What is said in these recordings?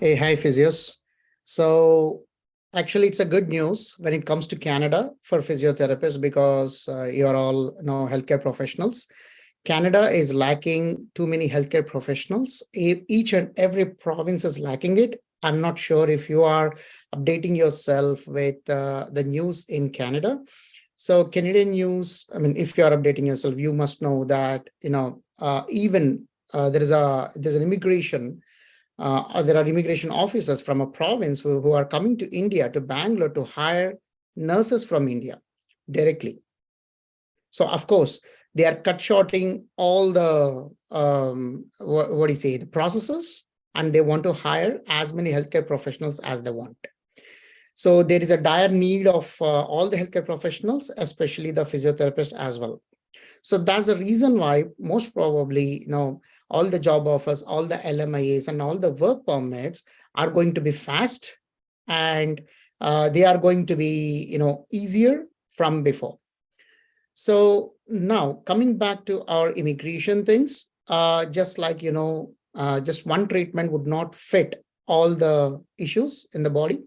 Hey, hi, physios. So actually, it's a good news when it comes to Canada for physiotherapists because you're all healthcare professionals. Canada is lacking too many healthcare professionals. Each and every province is lacking it. I'm not sure if you are updating yourself with the news in Canada. So Canadian news, I mean, if you are updating yourself, you must know that even there's an immigration there are immigration officers from a province who are coming to India, to Bangalore, to hire nurses from India directly. So, of course, they are cut shorting all the, what do you say, the processes, and they want to hire as many healthcare professionals as they want. So there is a dire need of all the healthcare professionals, especially the physiotherapists as well. So that's the reason why most probably, all the job offers, all the LMIAs and all the work permits are going to be fast, and they are going to be, easier from before. So now coming back to our immigration things, just like, just one treatment would not fit all the issues in the body.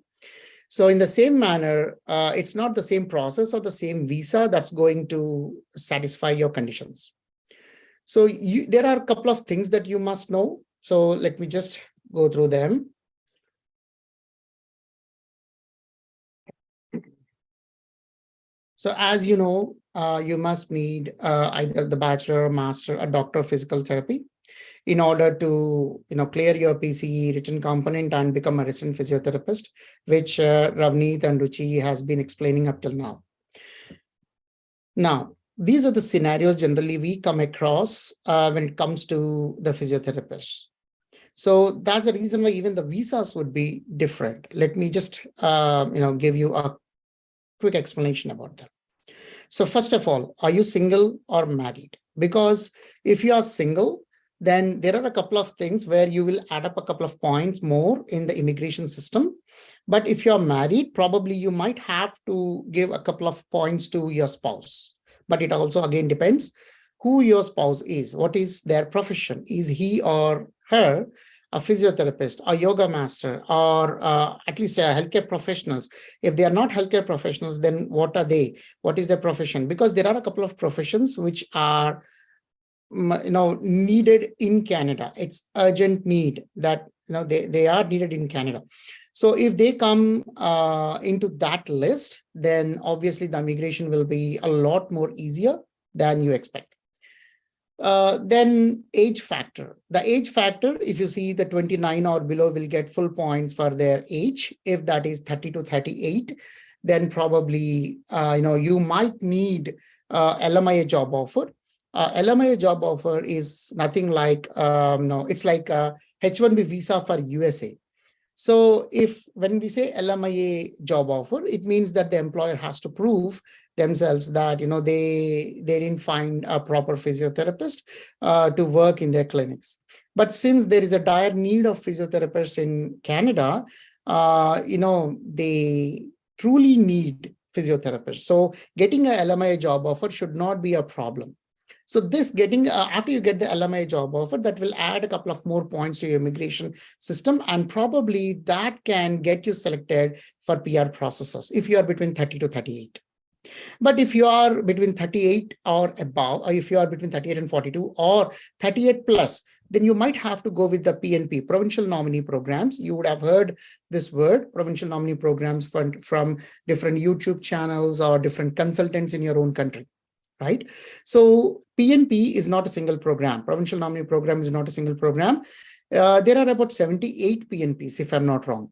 So in the same manner, it's not the same process or the same visa that's going to satisfy your conditions. So there are a couple of things that you must know. So let me just go through them. So as you know, you must need either the bachelor or master, a doctor of physical therapy, in order to clear your PCE written component and become a resident physiotherapist, which Ravneet and Ruchi has been explaining up till now. Now, these are the scenarios generally we come across when it comes to the physiotherapists. So that's the reason why even the visas would be different. Let me just give you a quick explanation about them. So first of all, are you single or married? Because if you are single, then there are a couple of things where you will add up a couple of points more in the immigration system. But if you're married, probably you might have to give a couple of points to your spouse. But it also again depends who your spouse is. What is their profession? Is he or her a physiotherapist, a yoga master, or at least healthcare professionals? If they are not healthcare professionals, then what are they? What is their profession? Because there are a couple of professions which are needed in Canada. It's urgent need that they are needed in Canada. So if they come into that list, then obviously the immigration will be a lot more easier than you expect. Then age factor. The age factor, if you see the 29 or below, will get full points for their age. If that is 30 to 38, then probably you might need LMIA job offer. LMIA job offer is nothing like it's like a H-1B visa for USA. So when we say LMIA job offer, it means that the employer has to prove themselves that they didn't find a proper physiotherapist to work in their clinics. But since there is a dire need of physiotherapists in Canada, they truly need physiotherapists. So getting a LMIA job offer should not be a problem. So this after you get the LMIA job offer, that will add a couple of more points to your immigration system, and probably that can get you selected for PR processes if you are between 30 to 38. But if you are between 38 or above, or if you are between 38 and 42 or 38 plus, then you might have to go with the PNP, provincial nominee programs. You would have heard this word, provincial nominee programs, from different YouTube channels or different consultants in your own country. Right? So PNP is not a single program. Provincial nominee program is not a single program. There are about 78 PNPs, if I'm not wrong.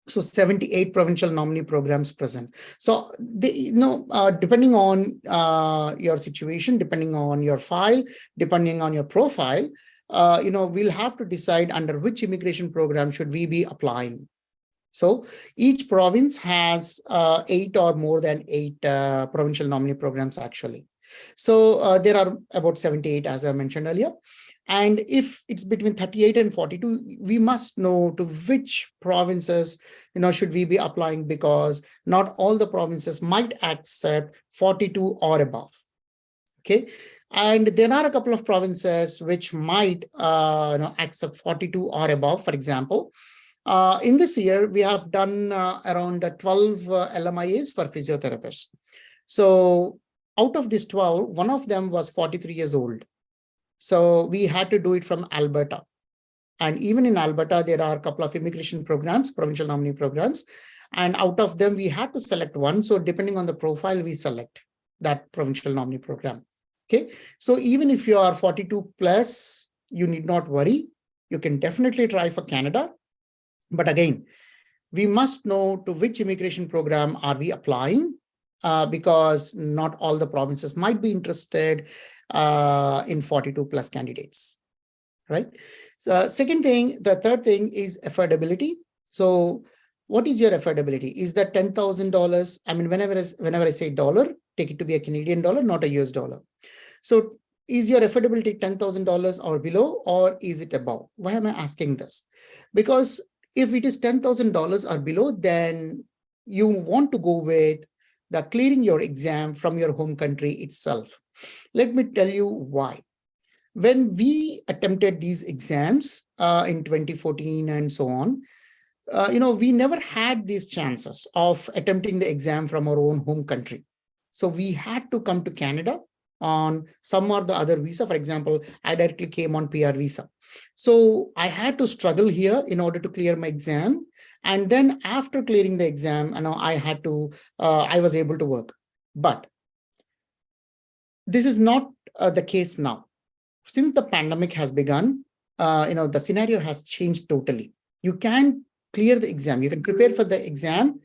So 78 provincial nominee programs present. So depending on your situation, depending on your file, depending on your profile, we'll have to decide under which immigration program should we be applying. So each province has 8 or more than 8 provincial nominee programs actually. So there are about 78, as I mentioned earlier. And if it's between 38 and 42, we must know to which provinces should we be applying, because not all the provinces might accept 42 or above. Okay. And there are a couple of provinces which might accept 42 or above. For example, In this year, we have done around 12 LMIAs for physiotherapists. So out of these 12, one of them was 43 years old. So we had to do it from Alberta. And even in Alberta, there are a couple of immigration programs, provincial nominee programs. And out of them, we had to select one. So depending on the profile, we select that provincial nominee program. Okay. So even if you are 42 plus, you need not worry. You can definitely try for Canada. But again, we must know to which immigration program are we applying, because not all the provinces might be interested in 42 plus candidates, right? So the third thing is affordability. So what is your affordability? Is that $10,000? I mean, whenever I say dollar, take it to be a Canadian dollar, not a US dollar. So is your affordability $10,000 or below, or is it above? Why am I asking this? Because if it is $10,000 or below, then you want to go with the clearing your exam from your home country itself. Let me tell you why. When we attempted these exams in 2014 and so on, we never had these chances of attempting the exam from our own home country. So we had to come to Canada on some or the other visa. For example, I directly came on PR visa. So I had to struggle here in order to clear my exam. And then after clearing the exam, I was able to work. But this is not the case now. Since the pandemic has begun, the scenario has changed totally. You can clear the exam. You can prepare for the exam,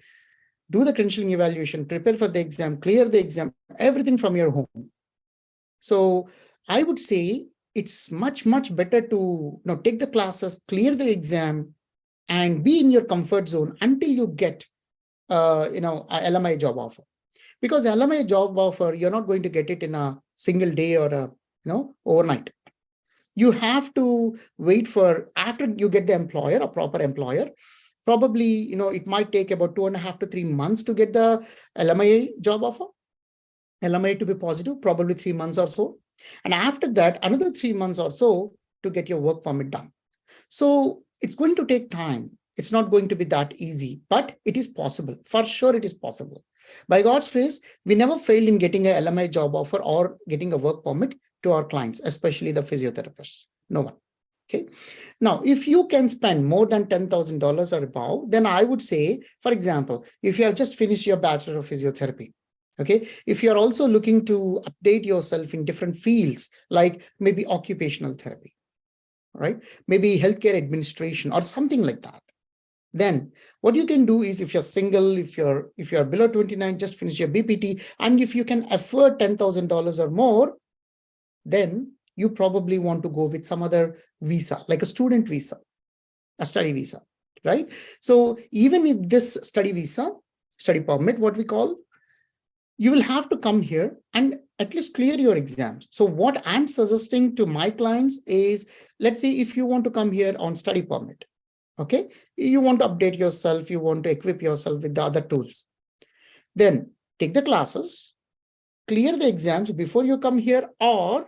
do the credentialing evaluation, prepare for the exam, clear the exam, everything from your home. So I would say it's much, much better to take the classes, clear the exam, and be in your comfort zone until you get a LMI job offer. Because LMI job offer, you're not going to get it in a single day or overnight. You have to wait for after you get the employer, a proper employer. Probably, it might take about 2.5 to 3 months to get the LMI job offer, LMI to be positive, probably 3 months or so. And after that, another 3 months or so to get your work permit done. So it's going to take time. It's not going to be that easy, but it is possible. For sure, it is possible. By God's grace, we never failed in getting a LMI job offer or getting a work permit to our clients, especially the physiotherapists. No one. Okay. Now, if you can spend more than $10,000 or above, then I would say, for example, if you have just finished your Bachelor of Physiotherapy, okay, if you're also looking to update yourself in different fields, like maybe occupational therapy, right? Maybe healthcare administration or something like that. Then what you can do is, if you're single, if you're below 29, just finish your BPT. And if you can afford $10,000 or more, then you probably want to go with some other visa, like a student visa, a study visa, right? So even with this study visa, study permit, what we call, you will have to come here and at least clear your exams. So what I'm suggesting to my clients is, let's say if you want to come here on study permit, okay, you want to update yourself, you want to equip yourself with the other tools, then take the classes, clear the exams before you come here, or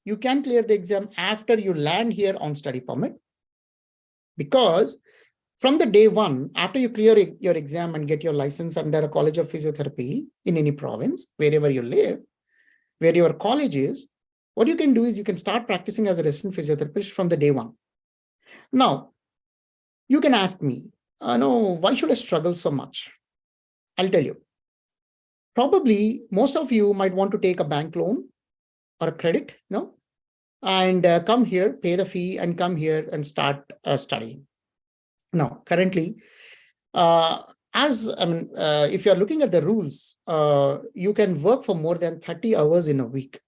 you can clear the exam after you land here on study permit. Because from the day one, after you clear your exam and get your license under a college of physiotherapy in any province, wherever you live, where your college is, what you can do is you can start practicing as a resident physiotherapist from the day one. Now, you can ask me, no, why should I struggle so much? I'll tell you. Probably most of you might want to take a bank loan or a credit, and come here, pay the fee, and come here and start studying. Now, currently, if you're looking at the rules, you can work for more than 30 hours in a week.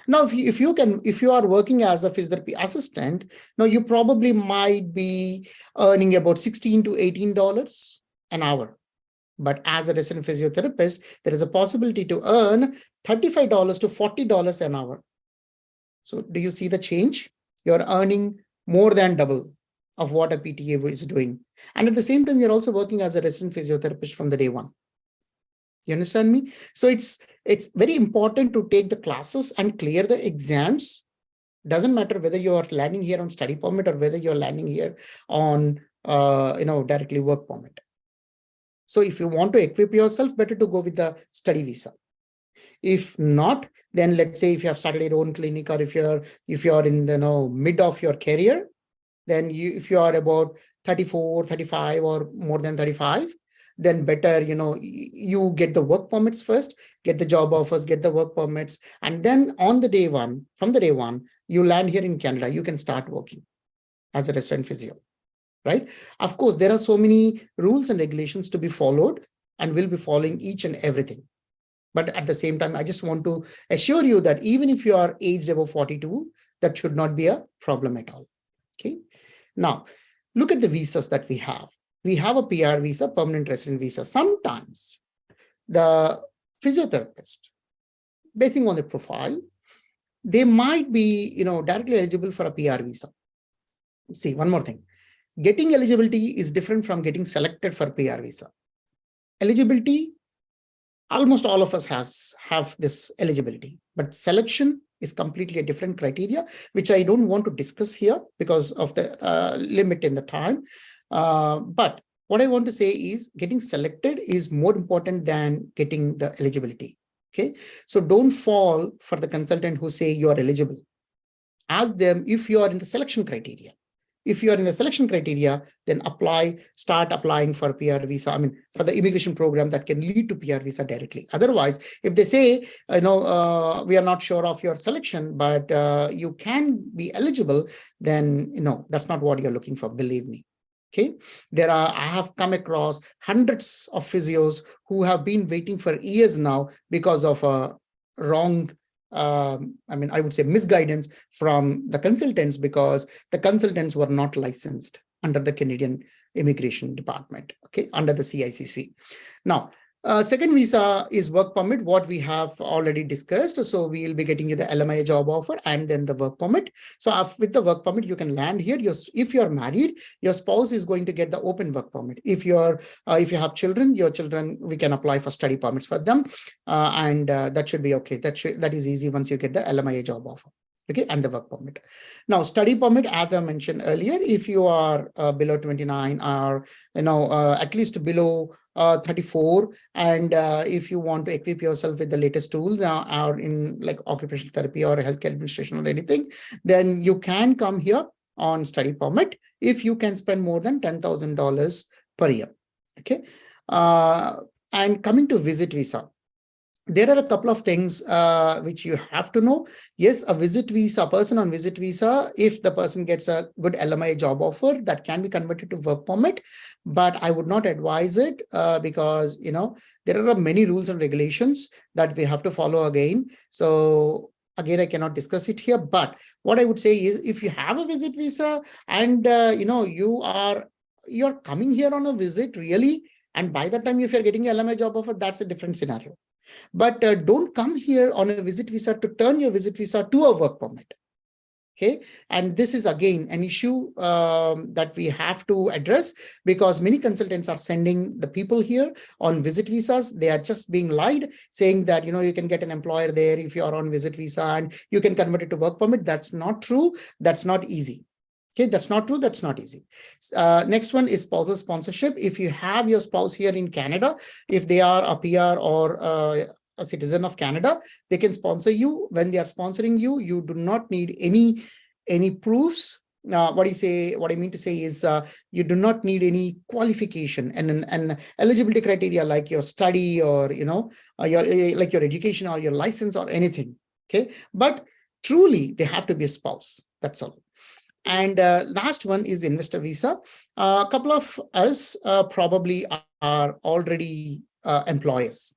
Now, if you are working as a physiotherapy assistant, now you probably might be earning about $16 to $18 an hour. But as a resident physiotherapist, there is a possibility to earn $35 to $40 an hour. So do you see the change? You're earning more than double of what a PTA is doing. And at the same time, you're also working as a resident physiotherapist from the day one. You understand me? So it's very important to take the classes and clear the exams. Doesn't matter whether you are landing here on study permit or whether you're landing here on directly work permit. So if you want to equip yourself, better to go with the study visa. If not, then let's say if you have started your own clinic, or if you're in the mid of your career, then if you are about 34, 35 or more than 35, then better, you get the work permits first, get the job offers, get the work permits, and then from the day one, you land here in Canada, you can start working as a resident physio, right? Of course, there are so many rules and regulations to be followed, and we'll be following each and everything. But at the same time, I just want to assure you that even if you are aged above 42, that should not be a problem at all. Okay. Now, look at the visas that we have. We have a PR visa, permanent resident visa. Sometimes the physiotherapist, basing on the profile, they might be, directly eligible for a PR visa. See, one more thing. Getting eligibility is different from getting selected for PR visa. Eligibility, almost all of us have this eligibility, but selection is completely a different criteria, which I don't want to discuss here because of the limit in the time. But what I want to say is getting selected is more important than getting the eligibility. Okay, so don't fall for the consultant who say you are eligible. Ask them if you are in the selection criteria. If you are in the selection criteria, then start applying for PR visa. For the immigration program that can lead to PR visa directly. Otherwise, if they say, we are not sure of your selection, but you can be eligible, then, that's not what you're looking for, believe me. Okay. I have come across hundreds of physios who have been waiting for years now because of a wrong I would say misguidance from the consultants, because the consultants were not licensed under the Canadian Immigration Department, okay, under the CICC. Now, second visa is work permit, what we have already discussed. So we will be getting you the LMIA job offer and then the work permit. So with the work permit, you can land here. If you're married, your spouse is going to get the open work permit. If you have children, your children, we can apply for study permits for them, and that should be okay. That is easy once you get the LMIA job offer. Okay, and the work permit. Now, study permit, as I mentioned earlier, if you are below 29 or at least below 34, and if you want to equip yourself with the latest tools or in like occupational therapy or healthcare administration or anything, then you can come here on study permit if you can spend more than $10,000 per year. Okay, and coming to visit visa, there are a couple of things which you have to know. Yes, a person on visit visa, if the person gets a good LMI job offer, that can be converted to work permit, but I would not advise it because, there are many rules and regulations that we have to follow again. So again, I cannot discuss it here, but what I would say is if you have a visit visa and, you're coming here on a visit really, and by the time if you're getting a LMI job offer, that's a different scenario. But don't come here on a visit visa to turn your visit visa to a work permit. Okay, and this is again an issue that we have to address, because many consultants are sending the people here on visit visas. They are just being lied, saying that you can get an employer there if you are on visit visa and you can convert it to work permit. That's not true. That's not easy. Okay, that's not true. That's not easy. Next one is spousal sponsorship. If you have your spouse here in Canada, if they are a PR or a citizen of Canada, they can sponsor you. When they are sponsoring you, you do not need any proofs. What I mean to say is you do not need any qualification and eligibility criteria like your study or your education or your license or anything. Okay, but truly they have to be a spouse. That's all. And last one is investor visa. A couple of us probably are already employers,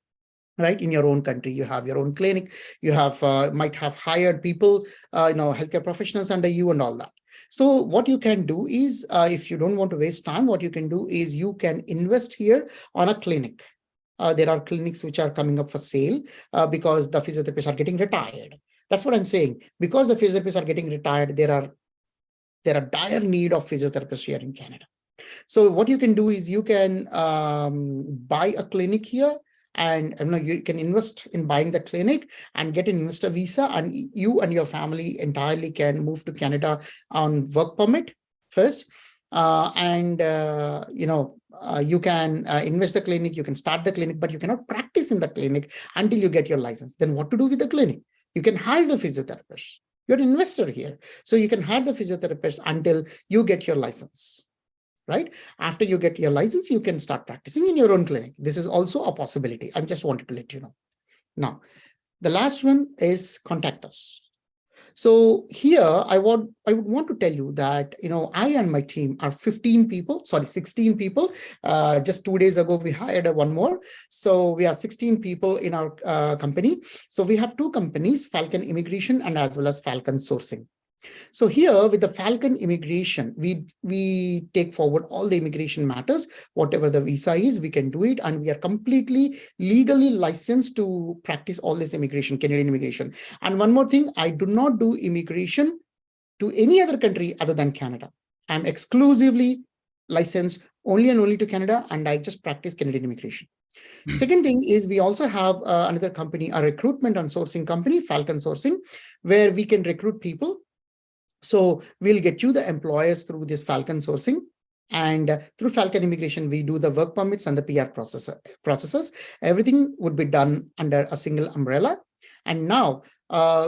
right? In your own country, you have your own clinic, you have might have hired people, healthcare professionals under you and all that. So what you can do is, if you don't want to waste time, what you can do is you can invest here on a clinic. There are clinics which are coming up for sale because the physiotherapists are getting retired. That's what I'm saying. Because the physiotherapists are getting retired, there are dire need of physiotherapists here in Canada. So what you can do is you can buy a clinic here, and you can invest in buying the clinic and get an investor visa, and you and your family entirely can move to Canada on work permit first. You can invest the clinic, you can start the clinic, but you cannot practice in the clinic until you get your license. Then what to do with the clinic? You can hire the physiotherapist. You're an investor here. So you can hire the physiotherapist until you get your license, right? After you get your license, you can start practicing in your own clinic. This is also a possibility. I just wanted to let you know. Now, the last one is contact us. So here I would want to tell you that, I and my team are 16 people. Just 2 days ago, we hired one more. So we are 16 people in our company. So we have two companies, Falcon Immigration and as well as Falcon Sourcing. So here with the Falcon Immigration, we take forward all the immigration matters, whatever the visa is, we can do it. And we are completely legally licensed to practice all this immigration, Canadian immigration. And one more thing, I do not do immigration to any other country other than Canada. I'm exclusively licensed only and only to Canada, and I just practice Canadian immigration. Second thing is we also have another company, a recruitment and sourcing company, Falcon Sourcing, where we can recruit people. So we'll get you the employers through this Falcon Sourcing, and through Falcon Immigration, we do the work permits and the PR processes. Everything would be done under a single umbrella. And now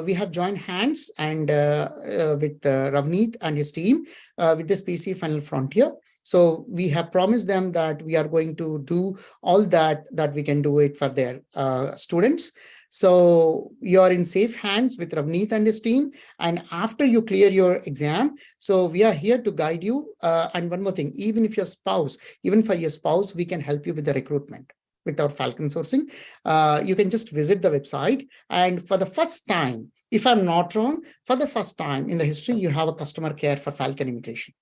we have joined hands and with Ravneet and his team with this PCE Final Frontier. So we have promised them that we are going to do all that we can do it for their students. So you are in safe hands with Ravneet and his team. And after you clear your exam, so we are here to guide you. And one more thing, even for your spouse, we can help you with the recruitment with our Falcon Sourcing. You can just visit the website. And for the first time, if I'm not wrong, for the first time in the history, you have a customer care for Falcon Immigration.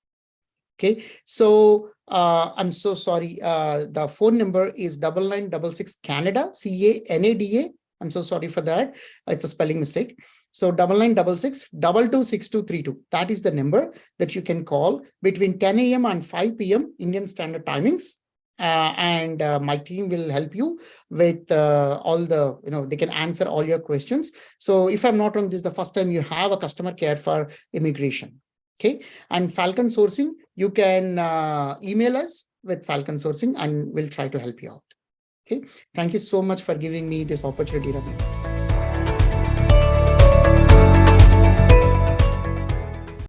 Okay, so I'm so sorry. The phone number is 9966 Canada, CANADA. I'm so sorry for that. It's a spelling mistake. So 9966 226232. That is the number that you can call between 10 a.m. and 5 p.m. Indian Standard Timings. And my team will help you with all the, they can answer all your questions. So if I'm not wrong, this is the first time you have a customer care for immigration. Okay, and Falcon Sourcing, you can email us with Falcon Sourcing and we'll try to help you out. Okay, thank you so much for giving me this opportunity, Ravi.